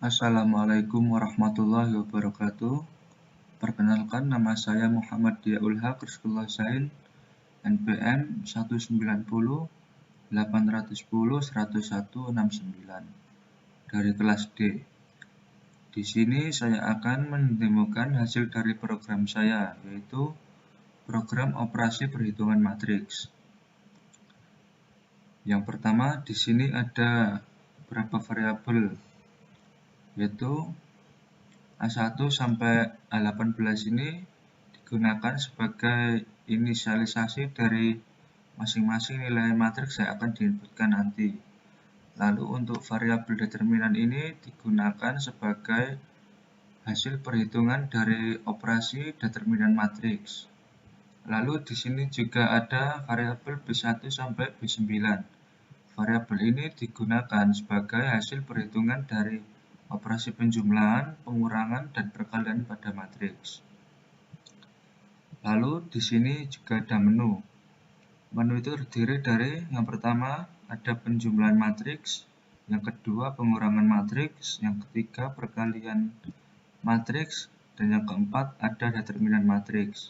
Assalamualaikum warahmatullahi wabarakatuh. Perkenalkan, nama saya Muhammad Diaul Haq Rizqullah Zain, NPM 190 810 101 69 dari kelas D. Di sini saya akan mendemokan hasil dari program saya, yaitu program operasi perhitungan matriks. Yang pertama, di sini ada beberapa variabel, yaitu A1 sampai A18 ini digunakan sebagai inisialisasi dari masing-masing nilai matriks yang akan diinputkan nanti. Lalu untuk variabel determinan ini digunakan sebagai hasil perhitungan dari operasi determinan matriks. Lalu di sini juga ada variabel B1 sampai B9. Variabel ini digunakan sebagai hasil perhitungan dari operasi penjumlahan, pengurangan, dan perkalian pada matriks. Lalu di sini juga ada menu. Menu itu terdiri dari yang pertama ada penjumlahan matriks, yang kedua pengurangan matriks, yang ketiga perkalian matriks, dan yang keempat ada determinan matriks.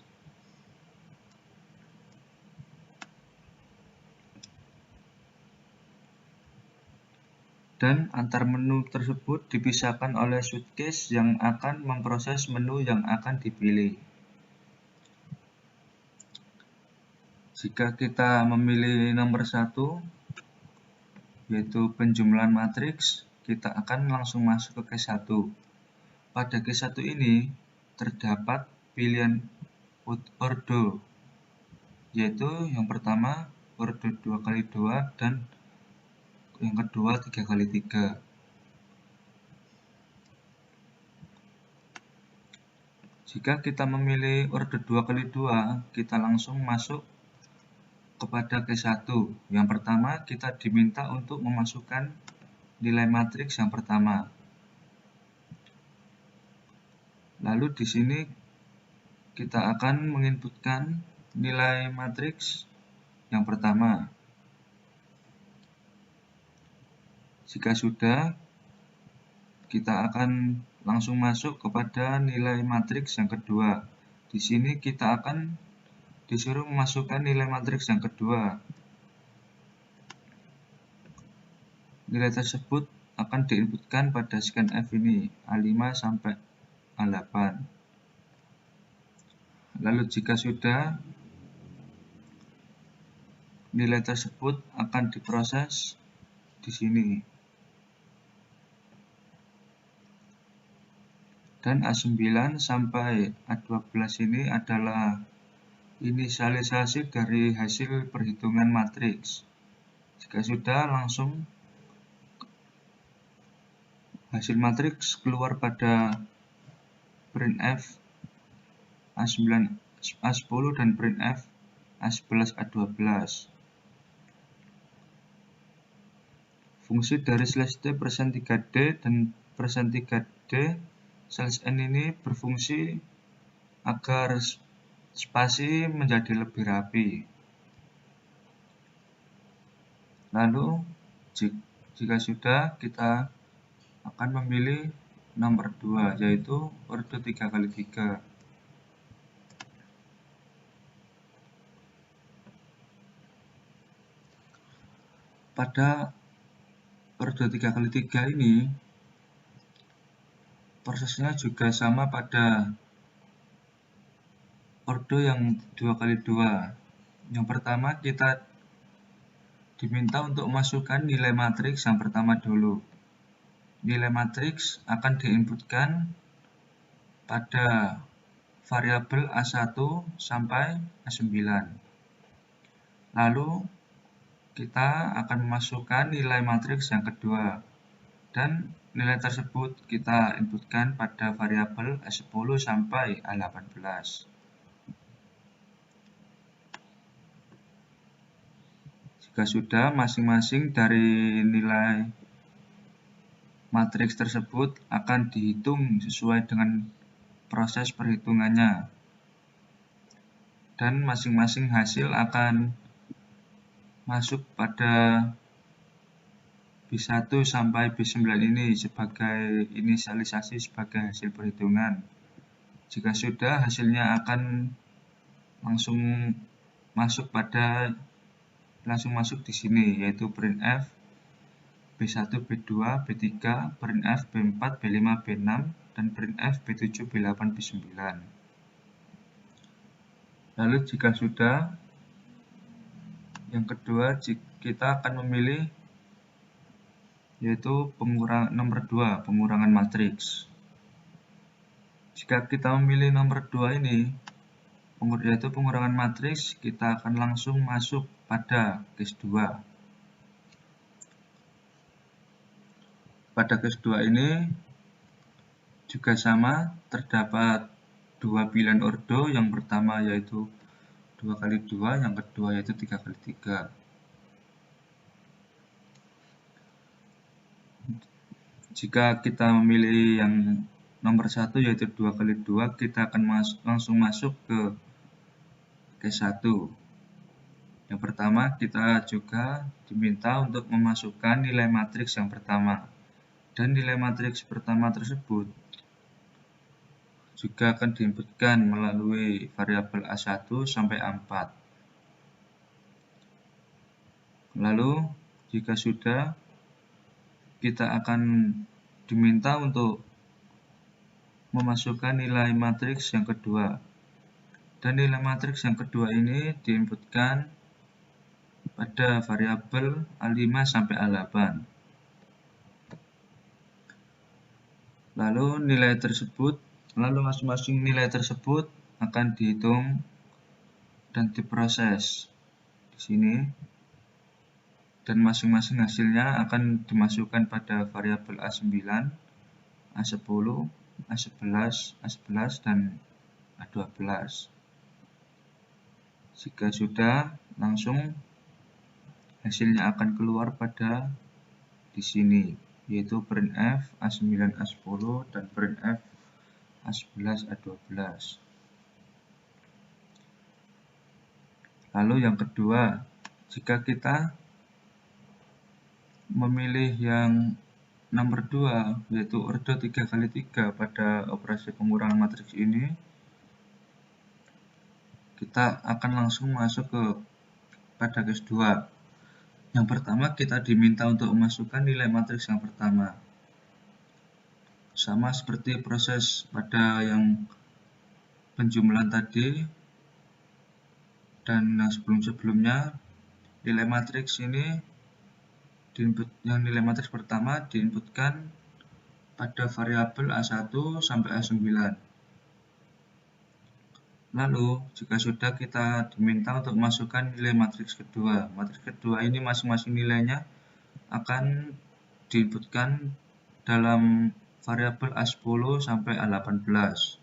Dan antar menu tersebut dipisahkan oleh switch case yang akan memproses menu yang akan dipilih. Jika kita memilih nomor 1, yaitu penjumlahan matriks, kita akan langsung masuk ke case 1. Pada case 1 ini terdapat pilihan ordo, yaitu yang pertama ordo 2x2 dan yang kedua 3x3. Jika kita memilih ordo 2x2, kita langsung masuk kepada case 1. Yang pertama, kita diminta untuk memasukkan nilai matriks yang pertama. Lalu di sini kita akan menginputkan nilai matriks yang pertama. Jika sudah, kita akan langsung masuk kepada nilai matriks yang kedua. Di sini kita akan disuruh memasukkan nilai matriks yang kedua. Nilai tersebut akan diinputkan pada scanf ini, A5 sampai A8. Lalu jika sudah, nilai tersebut akan diproses di sini. Dan A9 sampai A12 ini adalah inisialisasi dari hasil perhitungan matriks. Jika sudah, langsung hasil matriks keluar pada printf A9, A10 dan printf A11, A12. Fungsi dari /t %3d dan %3d /n ini berfungsi agar spasi menjadi lebih rapi. Lalu jika sudah, kita akan memilih nomor 2, yaitu ordo 3x3. Pada ordo 3x3 ini, prosesnya juga sama pada ordo yang 2x2. Yang pertama, kita diminta untuk memasukkan nilai matriks yang pertama dulu. Nilai matriks akan diinputkan pada variabel A1 sampai A9. Lalu kita akan memasukkan nilai matriks yang kedua, dan nilai tersebut kita inputkan pada variabel A10 sampai A18. Jika sudah, masing-masing dari nilai matriks tersebut akan dihitung sesuai dengan proses perhitungannya, dan masing-masing hasil akan masuk pada B1 sampai B9 ini sebagai inisialisasi sebagai hasil perhitungan. Jika sudah, hasilnya akan langsung masuk di sini, yaitu printf B1, B2, B3, printf B4, B5, B6, dan printf B7, B8, B9. Lalu jika sudah, yang kedua kita akan memilih yaitu nomor 2, pengurangan matriks. Jika kita memilih nomor 2 ini, yaitu pengurangan matriks, kita akan langsung masuk pada case 2. Pada case 2 ini juga sama, terdapat 2 pilihan ordo. Yang pertama yaitu 2 kali 2, yang kedua yaitu 3 kali 3. Jika kita memilih yang nomor 1 yaitu 2 kali 2, kita akan langsung masuk ke case 1. Yang pertama, kita juga diminta untuk memasukkan nilai matriks yang pertama. Dan nilai matriks pertama tersebut juga akan diinputkan melalui variabel A1 sampai A4. Lalu, jika sudah, kita akan diminta untuk memasukkan nilai matriks yang kedua. Dan nilai matriks yang kedua ini diinputkan pada variabel A5 sampai A8. Lalu masing-masing nilai tersebut akan dihitung dan diproses di sini. Dan masing-masing hasilnya akan dimasukkan pada variabel A9, A10, A11, A11, dan A12. Jika sudah, langsung hasilnya akan keluar pada di sini, yaitu printf A9, A10, dan printf A11, A12. Lalu yang kedua, jika kita memilih yang nomor 2, yaitu ordo 3 kali 3 pada operasi pengurangan matriks ini, kita akan langsung masuk pada case 2. Yang pertama, kita diminta untuk memasukkan nilai matriks yang pertama. Sama seperti proses pada yang penjumlahan tadi dan yang sebelum-sebelumnya, nilai matriks ini nilai matriks pertama diinputkan pada variabel A1 sampai A9. Lalu, jika sudah, kita diminta untuk memasukkan nilai matriks kedua. Matriks kedua ini masing-masing nilainya akan diinputkan dalam variabel A10 sampai A18.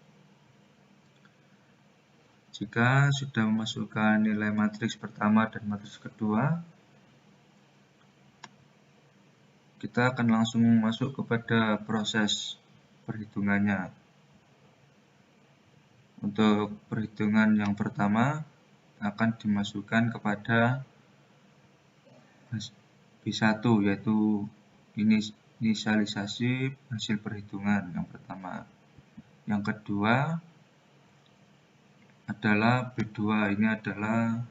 Jika sudah memasukkan nilai matriks pertama dan matriks kedua, kita akan langsung masuk kepada proses perhitungannya. Untuk perhitungan yang pertama akan dimasukkan kepada B1, yaitu inisialisasi hasil perhitungan yang pertama. Yang kedua adalah B2, ini adalah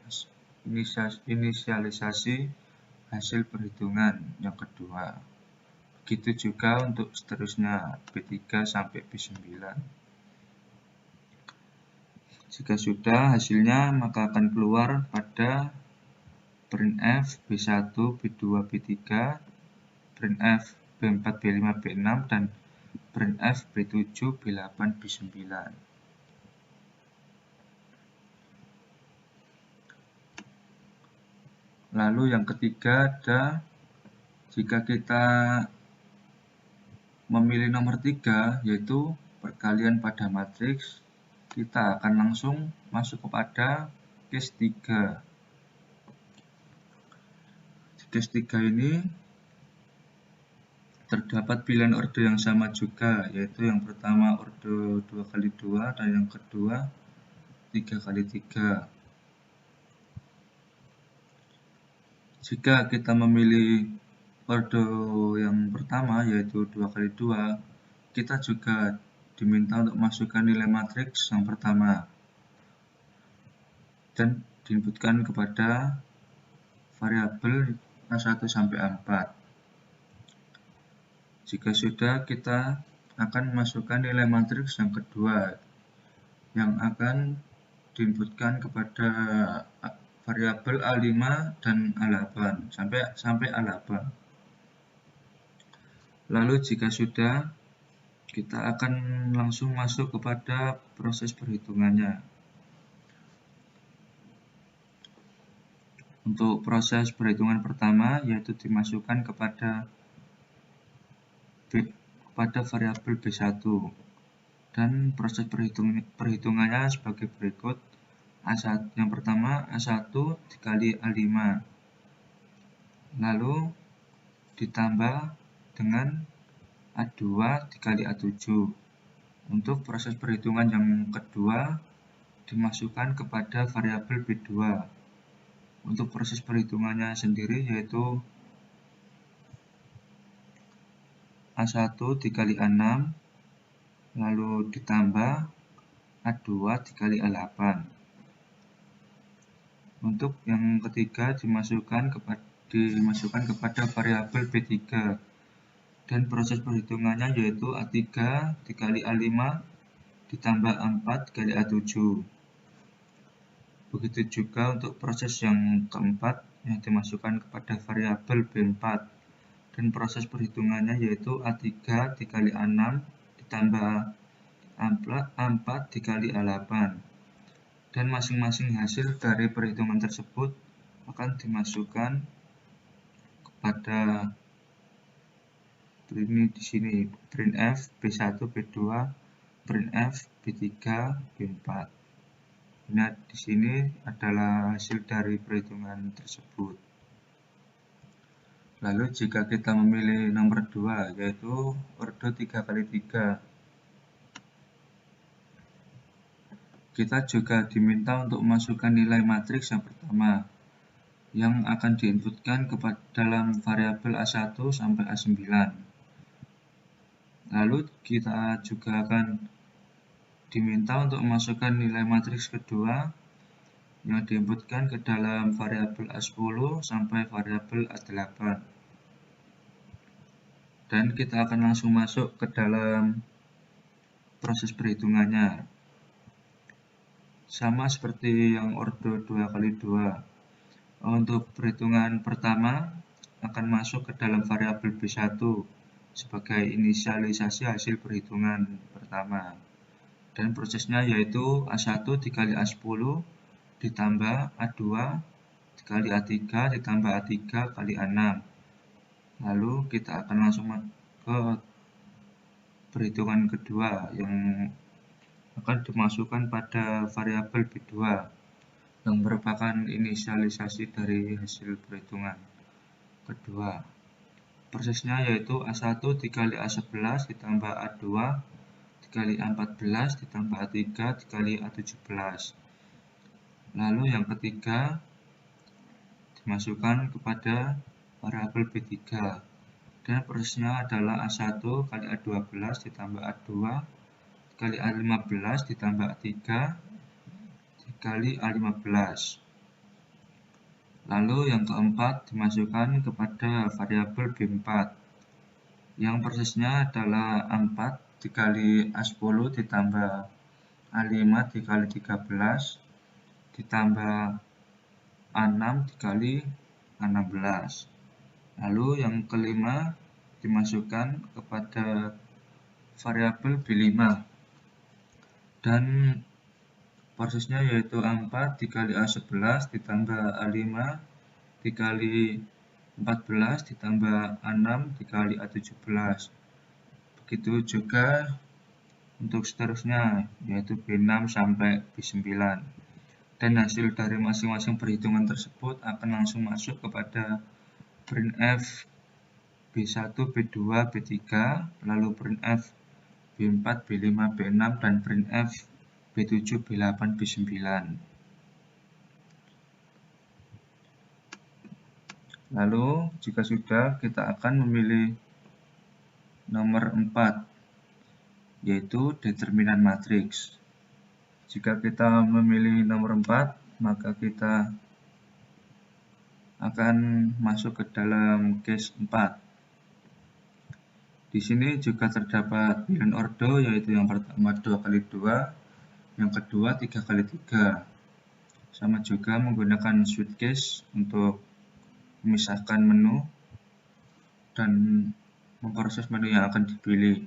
inisialisasi hasil perhitungan yang kedua. Begitu juga untuk seterusnya B3 sampai B9. Jika sudah hasilnya, maka akan keluar pada printf B1, B2, B3, printf B4, B5, B6, dan printf B7, B8, B9. Lalu yang ketiga ada jika kita memilih nomor 3, yaitu perkalian pada matriks, kita akan langsung masuk kepada case 3. Di case 3 ini terdapat pilihan ordo yang sama juga, yaitu yang pertama ordo 2 kali 2 dan yang kedua 3 kali 3. Jika kita memilih orde yang pertama, yaitu 2x2, kita juga diminta untuk masukkan nilai matriks yang pertama dan diinputkan kepada variabel A1 sampai A4. Jika sudah, kita akan masukkan nilai matriks yang kedua yang akan diinputkan kepada variabel A5 dan A8 sampai A8. Lalu jika sudah, kita akan langsung masuk kepada proses perhitungannya. Untuk proses perhitungan pertama, yaitu dimasukkan kepada variabel B1, dan proses perhitungannya sebagai berikut. A1, yang pertama A1 dikali A5, lalu ditambah dengan A2 dikali A7. Untuk proses perhitungan yang kedua, dimasukkan kepada variabel B2. Untuk proses perhitungannya sendiri yaitu A1 dikali A6, lalu ditambah A2 dikali A8. Untuk yang ketiga, dimasukkan kepada variabel B3, dan proses perhitungannya yaitu A3 dikali A5 ditambah A4 dikali A7. Begitu juga untuk proses yang keempat, yang dimasukkan kepada variabel B4, dan proses perhitungannya yaitu A3 dikali A6 ditambah A4 dikali A8, dan masing-masing hasil dari perhitungan tersebut akan dimasukkan kepada ini di sini, printf B1 B2 printf B3 B4. Nah, di sini adalah hasil dari perhitungan tersebut. Lalu jika kita memilih nomor 2, yaitu orde 3x3, kita juga diminta untuk memasukkan nilai matriks yang pertama yang akan diinputkan dalam variabel A1 sampai A9. Lalu kita juga akan diminta untuk memasukkan nilai matriks kedua yang diinputkan ke dalam variabel A10 sampai variabel A8. Dan kita akan langsung masuk ke dalam proses perhitungannya. Sama seperti yang orde 2x2. Untuk perhitungan pertama akan masuk ke dalam variabel B1 sebagai inisialisasi hasil perhitungan pertama. Dan prosesnya yaitu A1 dikali A10 ditambah A2 dikali A3 ditambah A3 kali A6. Lalu kita akan langsung ke perhitungan kedua yang akan dimasukkan pada variabel B2 yang merupakan inisialisasi dari hasil perhitungan kedua. Prosesnya yaitu A1 dikali A11 ditambah A2 dikali A14 ditambah A3 dikali A17. Lalu yang ketiga dimasukkan kepada variabel B3, dan prosesnya adalah A1 kali A12 ditambah A2 dikali A15 ditambah A3 dikali A15. Lalu yang keempat dimasukkan kepada variabel B4 yang prosesnya adalah A4 dikali A10 ditambah A5 dikali 13 ditambah A6 dikali A16. Lalu yang kelima dimasukkan kepada variabel B5 dan prosesnya yaitu A4 dikali A11 ditambah A5 dikali 14 ditambah A6 dikali A17. Begitu juga untuk seterusnya, yaitu B6 sampai B9. Dan hasil dari masing-masing perhitungan tersebut akan langsung masuk kepada printf B1, B2, B3, lalu printf B4, B5, B6, dan printf B7, B8, B9. Lalu jika sudah, kita akan memilih nomor 4, yaitu determinan matriks. Jika kita memilih nomor 4, maka kita akan masuk ke dalam case 4. Di sini juga terdapat pilihan ordo, yaitu yang pertama 2x2, yang kedua 3x3. Sama juga menggunakan switch case untuk memisahkan menu dan memproses menu yang akan dipilih.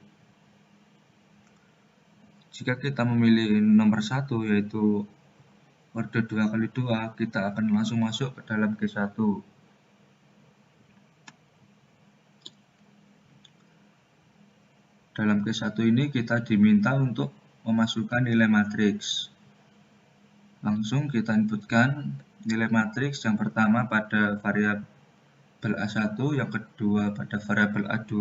Jika kita memilih nomor 1, yaitu ordo 2x2, kita akan langsung masuk ke dalam case 1. Dalam case 1 ini kita diminta untuk memasukkan nilai matriks. Langsung kita inputkan nilai matriks yang pertama pada variabel A1, yang kedua pada variabel A2,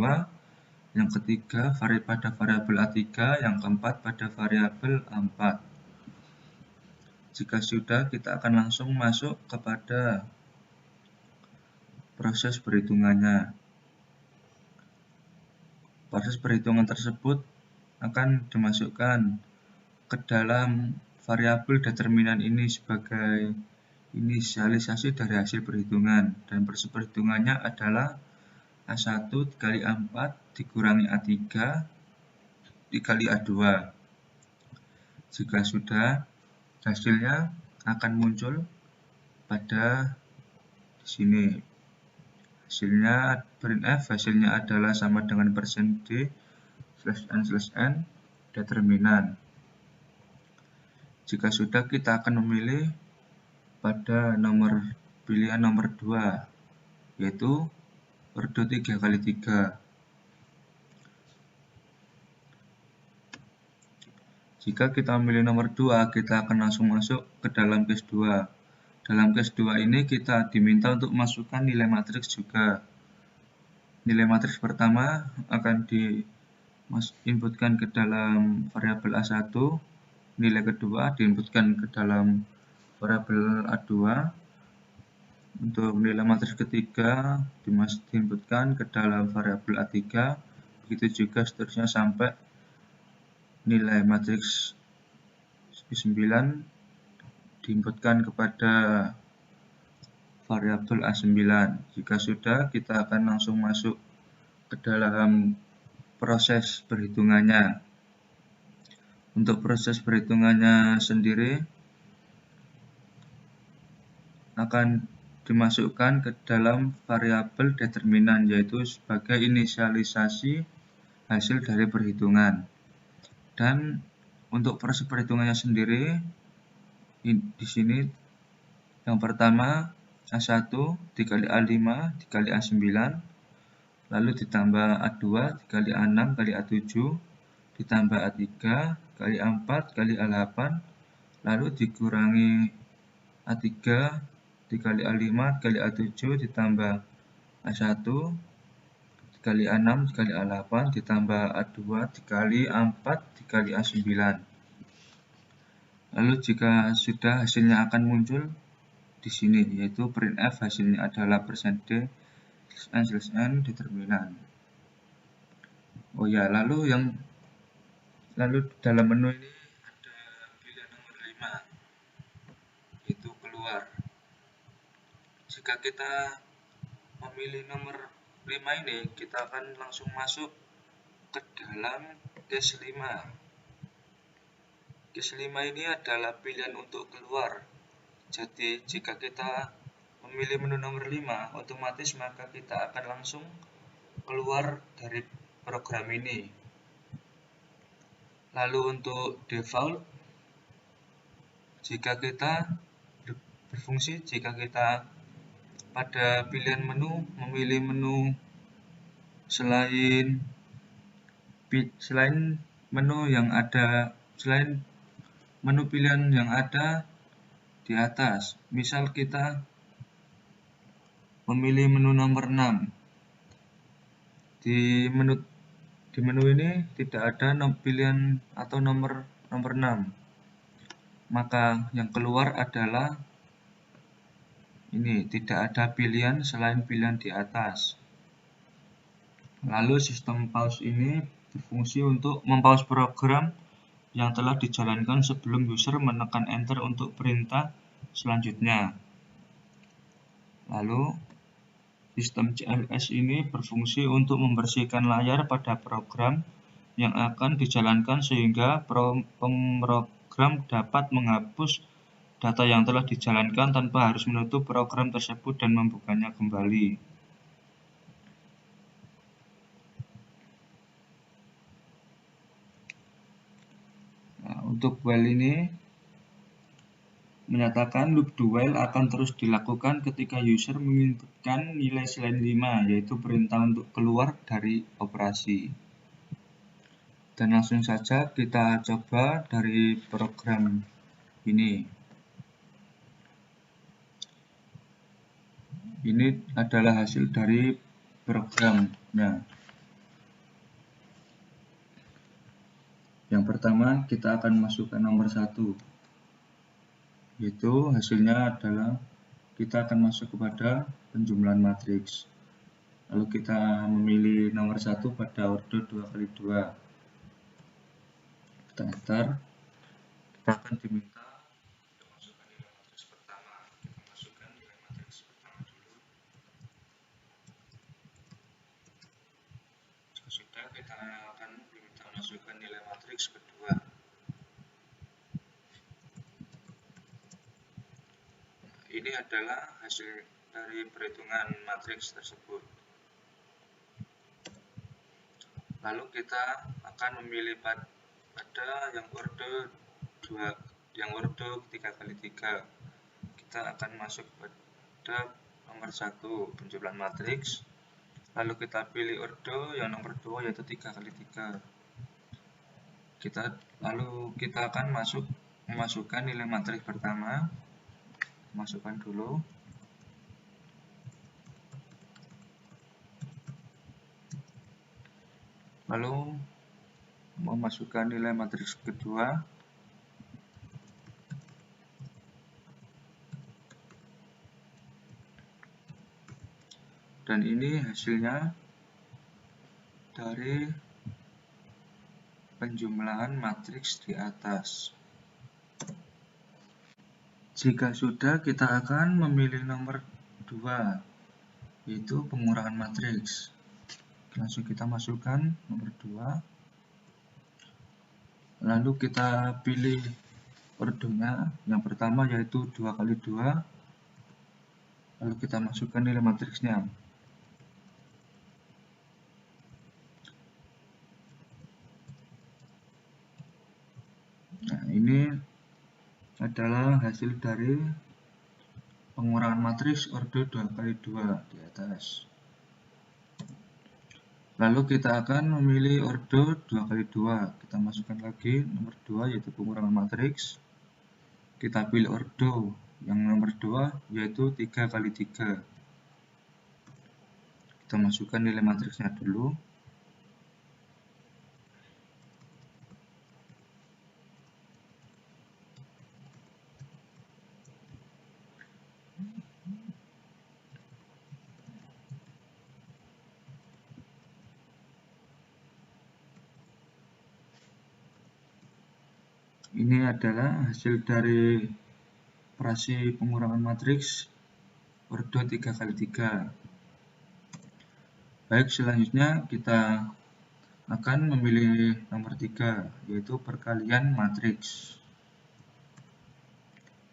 yang ketiga pada variabel A3, yang keempat pada variabel A4. Jika sudah, kita akan langsung masuk kepada proses perhitungannya. Proses perhitungan tersebut akan dimasukkan ke dalam variabel determinan ini sebagai inisialisasi dari hasil perhitungan, dan proses perhitungannya adalah A1 dikali A4 dikurangi A3 dikali A2. Jika sudah, hasilnya akan muncul pada di sini. Hasilnya printf, hasilnya adalah sama dengan %d/n/n determinan. Jika sudah, kita akan memilih pada pilihan nomor 2, yaitu ordo 3x3. Jika kita memilih nomor 2, kita akan langsung masuk ke dalam case 2. Dalam case 2 ini kita diminta untuk masukkan nilai matriks juga. Nilai matriks pertama akan diinputkan ke dalam variabel A1, nilai kedua diinputkan ke dalam variabel A2, untuk nilai matriks ketiga diinputkan ke dalam variabel A3, begitu juga seterusnya sampai nilai matriks 9 diinputkan kepada variabel A9. Jika sudah, kita akan langsung masuk ke dalam proses perhitungannya. Untuk proses perhitungannya sendiri akan dimasukkan ke dalam variabel determinan, yaitu sebagai inisialisasi hasil dari perhitungan. Dan untuk proses perhitungannya sendiri, di sini yang pertama A1 dikali A5 dikali A9, lalu ditambah A2 dikali A6 kali A7, ditambah A3 kali A4 kali A8, lalu dikurangi A3 dikali A5 dikali A7, ditambah A1 dikali A6 dikali A8, ditambah A2 dikali A4 dikali A9. Lalu jika sudah, hasilnya akan muncul di sini, yaitu printf, hasilnya adalah %d/n/n determinan. Oh ya, lalu dalam menu ini ada pilihan nomor 5, yaitu keluar. Jika kita memilih nomor 5 ini, kita akan langsung masuk ke dalam case 5. Case 5 ini adalah pilihan untuk keluar. Jadi jika kita memilih menu nomor 5, otomatis maka kita akan langsung keluar dari program ini. Lalu untuk default, jika kita berfungsi, jika kita pada pilihan menu memilih menu selain menu pilihan yang ada di atas. Misal kita memilih menu nomor 6. Di menu ini tidak ada pilihan atau nomor 6. Maka yang keluar adalah Ini tidak ada pilihan selain pilihan di atas. Lalu sistem pause ini berfungsi untuk mempause program yang telah dijalankan sebelum user menekan enter untuk perintah selanjutnya. Lalu sistem CLS ini berfungsi untuk membersihkan layar pada program yang akan dijalankan sehingga pemrogram dapat menghapus data yang telah dijalankan tanpa harus menutup program tersebut dan membukanya kembali. Nah, untuk while ini menyatakan loop do while akan terus dilakukan ketika user menginputkan nilai selain 5, yaitu perintah untuk keluar dari operasi. Dan langsung saja kita coba dari program ini. Ini adalah hasil dari programnya. Yang pertama kita akan masukkan nomor 1, yaitu hasilnya adalah kita akan masuk kepada penjumlahan matriks. Lalu kita memilih nomor 1 pada ordo 2x2. Kita enter. Kita akan diminta untuk masukkan nilai matriks pertama. Kita masukkan nilai matriks pertama dulu. Jika sudah, kita akan diminta masukkan nilai matriks kedua. Ini adalah hasil dari perhitungan matriks tersebut. Lalu kita akan memilih pada yang ordo 3x3. Kita akan masuk pada nomor 1 penjumlahan matriks. Lalu kita pilih ordo yang nomor 2 yaitu 3x3. Lalu kita akan memasukkan nilai matriks pertama. Masukkan dulu. Lalu memasukkan nilai matriks kedua. Dan ini hasilnya dari penjumlahan matriks di atas. Jika sudah, kita akan memilih nomor 2, yaitu pengurangan matriks. Langsung kita masukkan nomor 2. Lalu kita pilih ordonya. Yang pertama yaitu 2x2. Lalu kita masukkan nilai matriksnya. Nah, ini adalah hasil dari pengurangan matriks ordo 2x2 di atas. Lalu kita akan memilih ordo 2x2. Kita masukkan lagi nomor 2 yaitu pengurangan matriks. Kita pilih ordo yang nomor 2 yaitu 3x3. Kita masukkan nilai matriksnya dulu. Ini adalah hasil dari operasi pengurangan matriks ordo 3x3. Baik, selanjutnya kita akan memilih nomor 3, yaitu perkalian matriks.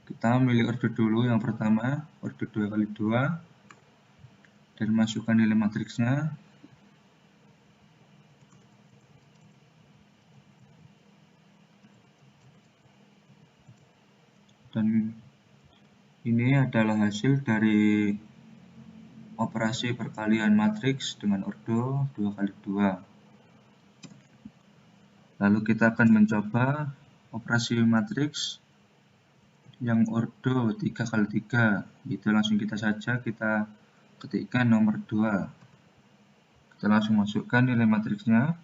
Kita memilih ordo dulu yang pertama, ordo 2x2, dan masukkan nilai matriksnya. Dan ini adalah hasil dari operasi perkalian matriks dengan ordo 2x2. Lalu kita akan mencoba operasi matriks yang ordo 3x3. Itu langsung kita ketikkan nomor 2. Kita langsung masukkan nilai matriksnya.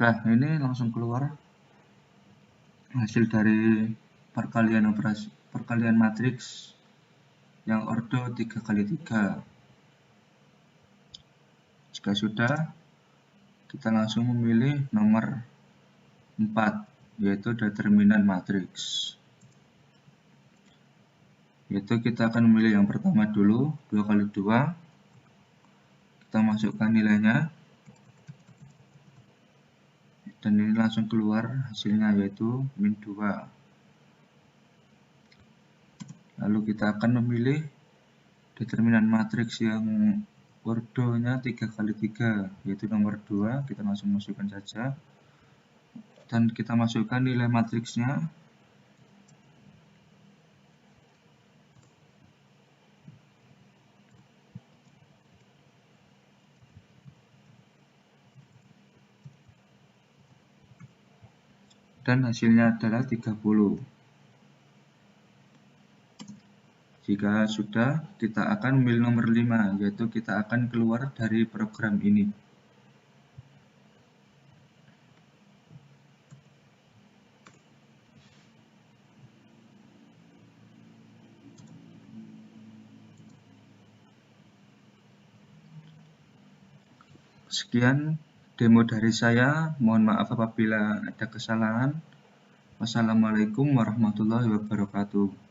Nah, ini langsung keluar hasil dari perkalian matriks yang ordo 3x3. Jika sudah, kita langsung memilih nomor 4, yaitu determinan matriks. Yaitu kita akan memilih yang pertama dulu, 2 kali 2. Kita masukkan nilainya. Dan ini langsung keluar hasilnya, yaitu min 2. Lalu kita akan memilih determinan matriks yang ordonya 3x3, yaitu nomor 2. Kita langsung masukkan saja. Dan kita masukkan nilai matriksnya. Dan hasilnya adalah 30. Jika sudah, kita akan memilih nomor 5, yaitu kita akan keluar dari program ini. Sekian demo dari saya. Mohon maaf apabila ada kesalahan. Wassalamualaikum warahmatullahi wabarakatuh.